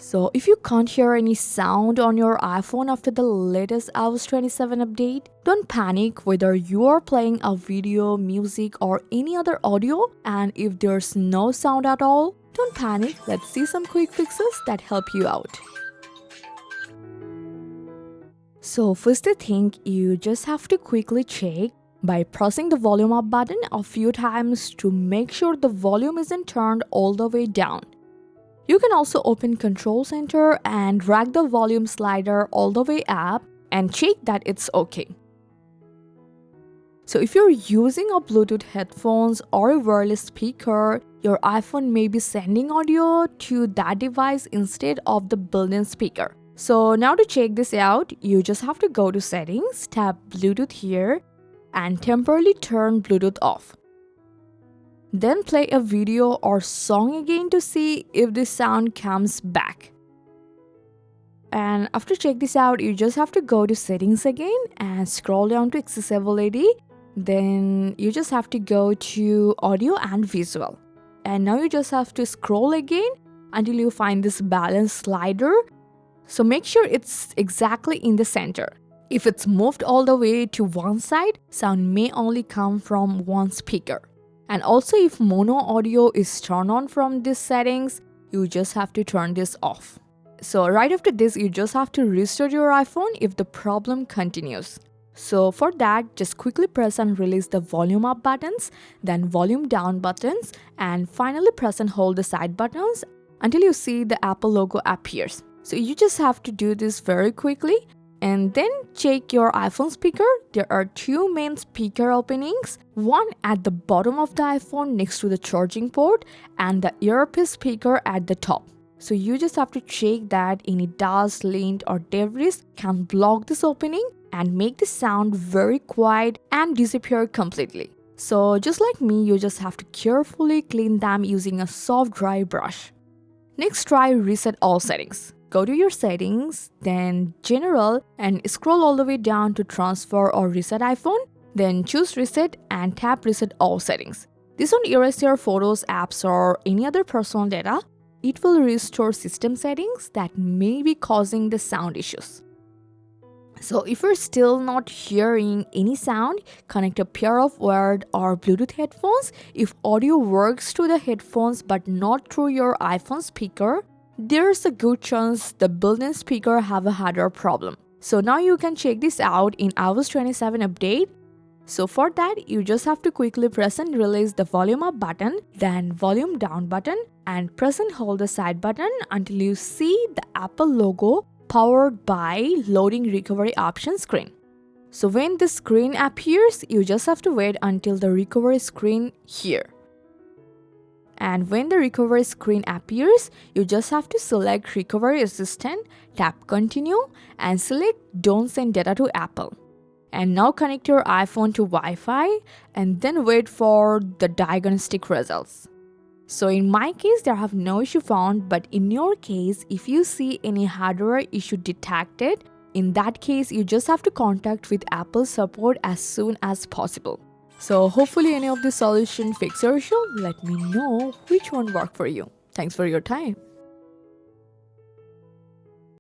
So if you can't hear any sound on your iPhone after the latest iOS 27 update, don't panic whether you are playing a video, music or any other audio, and if there's no sound at all, don't panic. Let's see some quick fixes that help you out. So first thing, you just have to quickly check by pressing the volume up button a few times to make sure the volume isn't turned all the way down. You can also open Control Center and drag the volume slider all the way up and check that it's okay. So if you're using a Bluetooth headphones or a wireless speaker, your iPhone may be sending audio to that device instead of the built-in speaker. So now to check this out, you just have to go to Settings, tap Bluetooth here, and temporarily turn Bluetooth off. Then play a video or song again to see if the sound comes back. And after check this out, you just have to go to Settings again and scroll down to Accessibility. Then you just have to go to Audio and Visual. And now you just have to scroll again until you find this balance slider. So make sure it's exactly in the center. If it's moved all the way to one side, sound may only come from one speaker. And also if mono audio is turned on from these settings, you just have to turn this off. So right after this, you just have to restart your iPhone if the problem continues. So for that, just quickly press and release the volume up buttons, then volume down buttons, and finally press and hold the side buttons until you see the Apple logo appears. So you just have to do this very quickly. And then check your iPhone speaker. There are two main speaker openings, one at the bottom of the iPhone next to the charging port and the earpiece speaker at the top. So you just have to check that any dust, lint or debris can block this opening and make the sound very quiet and disappear completely. So just like me, you just have to carefully clean them using a soft dry brush. Next, try reset all settings. Go to your settings, then general, and scroll all the way down to transfer or reset iPhone. Then choose reset and tap reset all settings. This won't erase your photos, apps or any other personal data. It will restore system settings that may be causing the sound issues. So if you're still not hearing any sound, connect a pair of wired or Bluetooth headphones. If audio works through the headphones but not through your iPhone speaker, there's a good chance the built-in speaker have a hardware problem. So now you can check this out in iOS 27 update. So for that, you just have to quickly press and release the volume up button, then volume down button, and press and hold the side button until you see the Apple logo powered by loading recovery option screen. So when this screen appears, you just have to wait until the recovery screen here. And when the recovery screen appears, you just have to select Recovery Assistant, tap Continue, and select Don't Send Data to Apple. And now connect your iPhone to Wi-Fi and then wait for the diagnostic results. So in my case, there have no issue found, but in your case, if you see any hardware issue detected, in that case, you just have to contact with Apple support as soon as possible. So hopefully any of the solution fix your issue. Let me know which one worked for you. Thanks for your time.